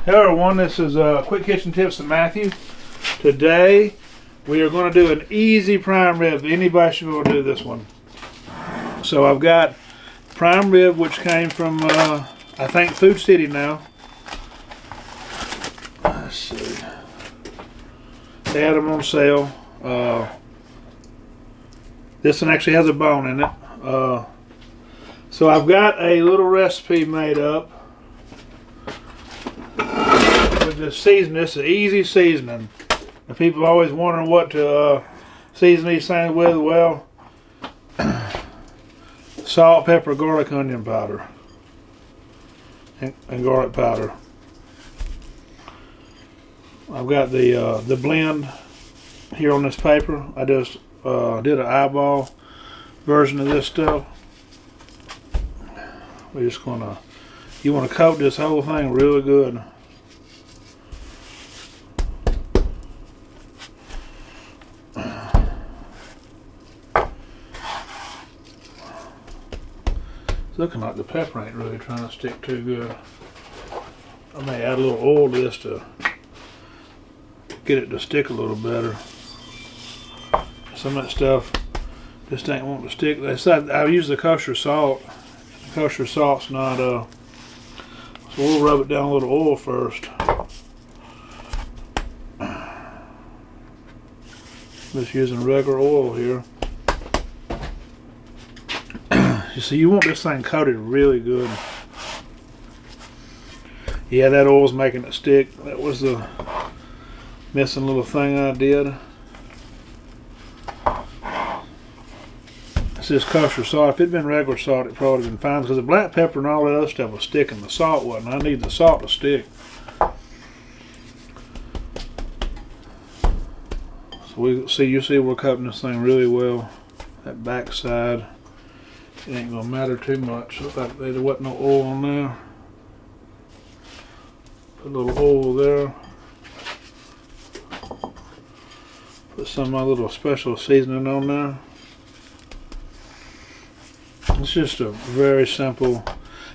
Hello everyone, this is Quick Kitchen Tips with Matthew. Today we are going to do an easy prime rib. Anybody should be able to do this one. So I've got prime rib, which came from I think Food City now. Let's see. They had them on sale. This one actually has a bone in it. So I've got a little recipe made up with this seasoning. This is easy seasoning. And people are always wondering what to season these things with. Well, salt, pepper, garlic, onion powder, and garlic powder. I've got the blend here on this paper. I just did an eyeball version of this stuff. We're just gonna, you want to coat this whole thing really good. It's looking like the pepper ain't really trying to stick too good. I may add a little oil to this to get it to stick a little better. Some of that stuff just ain't wanting to stick. They said I use the kosher salt. Kosher salt's not so we'll rub it down a little oil first. Just using regular oil here. You see, you want this thing coated really good. Yeah, that oil's making it stick. That was the missing little thing I did. It's just kosher salt. If it'd been regular salt, it probably would have been fine, because the black pepper and all that other stuff was sticking. The salt wasn't. I need the salt to stick. So you see we're coating this thing really well. That back side, it ain't gonna matter too much. Looks like there wasn't no oil on there. Put a little oil there. Put some of my little special seasoning on there. It's just a very simple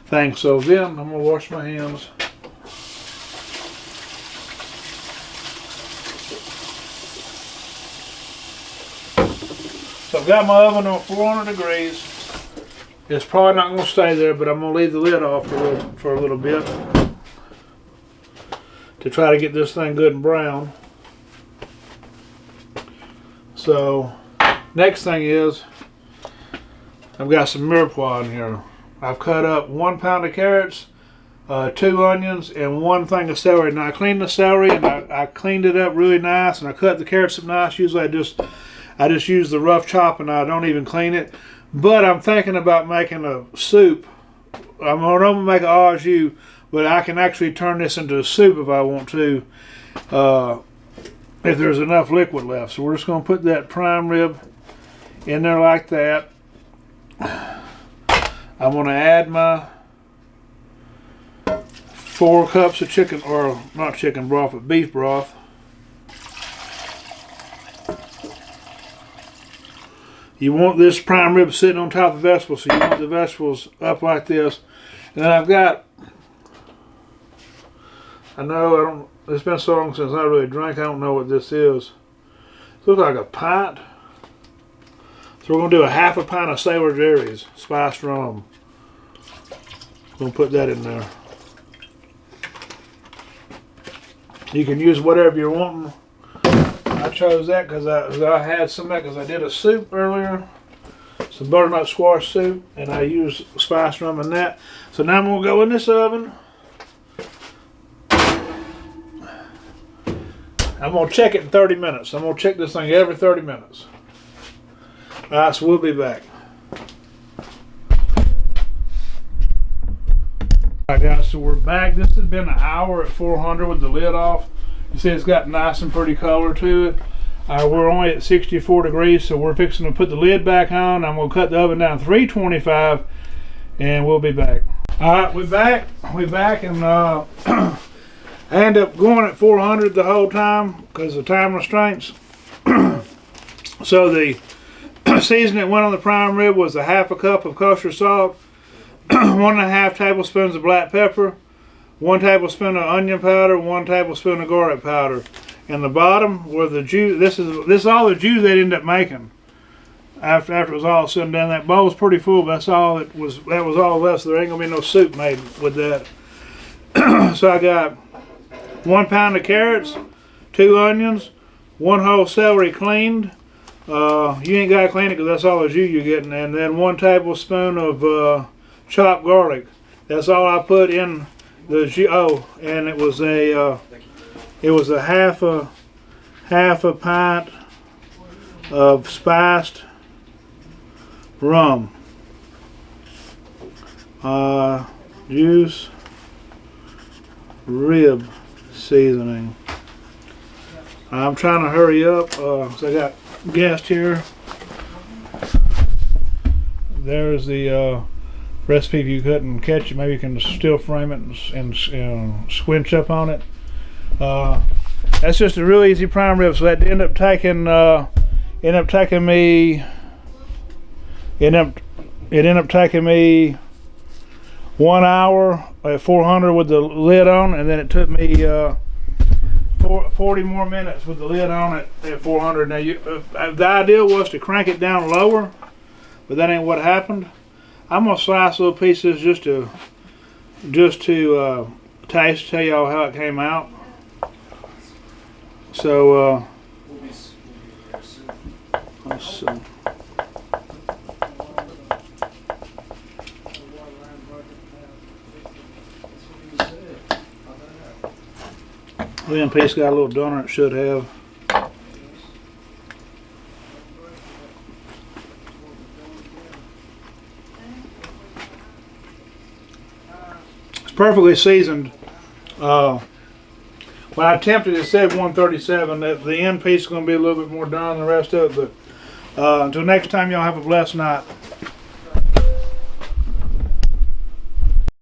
thing. So then I'm gonna wash my hands. So I've got my oven on 400 degrees. It's probably not going to stay there, but I'm going to leave the lid off for a little bit to try to get this thing good and brown. So next thing is I've got some mirepoix in here. I've cut up 1 pound of carrots, 2 onions, and 1 thing of celery. Now I cleaned the celery and I cleaned it up really nice, and I cut the carrots up nice. Usually I just use the rough chop and I don't even clean it. But I'm thinking about making a soup. I'm going to make an au jus, but I can actually turn this into a soup if I want to, if there's enough liquid left. So we're just going to put that prime rib in there like that. I'm going to add my 4 cups of chicken, or not chicken broth, but beef broth. You want this prime rib sitting on top of the vegetables, so you want the vegetables up like this. And then I've got, it's been so long since I really drank, I don't know what this is. It looks like a pint. So we're going to do a half a pint of Sailor Jerry's spiced rum. I'm going to put that in there. You can use whatever you're wanting. I chose that because I had some of that because I did a soup earlier, some butternut squash soup, and I used spiced rum in that. So now I'm going to go in this oven. I'm going to check it in 30 minutes. I'm going to check this thing every 30 minutes. Alright, so we'll be back. Alright guys, so we're back. This has been an hour at 400 with the lid off. You see it's got nice and pretty color to it. We're only at 64 degrees, so we're fixing to put the lid back on. I'm going to cut the oven down to 325, and we'll be back. Alright, we're back, and I end up going at 400 the whole time because of time restraints. So the seasoning that went on the prime rib was a half a cup of kosher salt, 1.5 tablespoons of black pepper, 1 tablespoon of onion powder, 1 tablespoon of garlic powder. And the bottom where the juice, this is all the juice they ended up making. After it was all said and done, that bowl was pretty full, but that's all it was. That was all left. So there ain't gonna be no soup made with that. So I got 1 pound of carrots, 2 onions, 1 whole celery cleaned. You ain't gotta clean it because that's all the juice you're getting. And then 1 tablespoon of chopped garlic. That's all I put in the juice. Oh, and it was a half a pint of spiced rum. Juice rib seasoning. I'm trying to hurry up because I got guests here. There's the recipe. If you couldn't catch it, maybe you can still frame it and squinch up on it. That's just a real easy prime rib. So that ended up taking me 1 hour at 400 with the lid on, and then it took me 40 more minutes with the lid on at 400. Now the idea was to crank it down lower, but that ain't what happened. I'm gonna slice little pieces just to taste, tell y'all how it came out. So let's see. One piece got a little donor, it should have. It's perfectly seasoned. When I attempted, it said 137. The end piece is going to be a little bit more done than the rest of it. But until next time, y'all have a blessed night.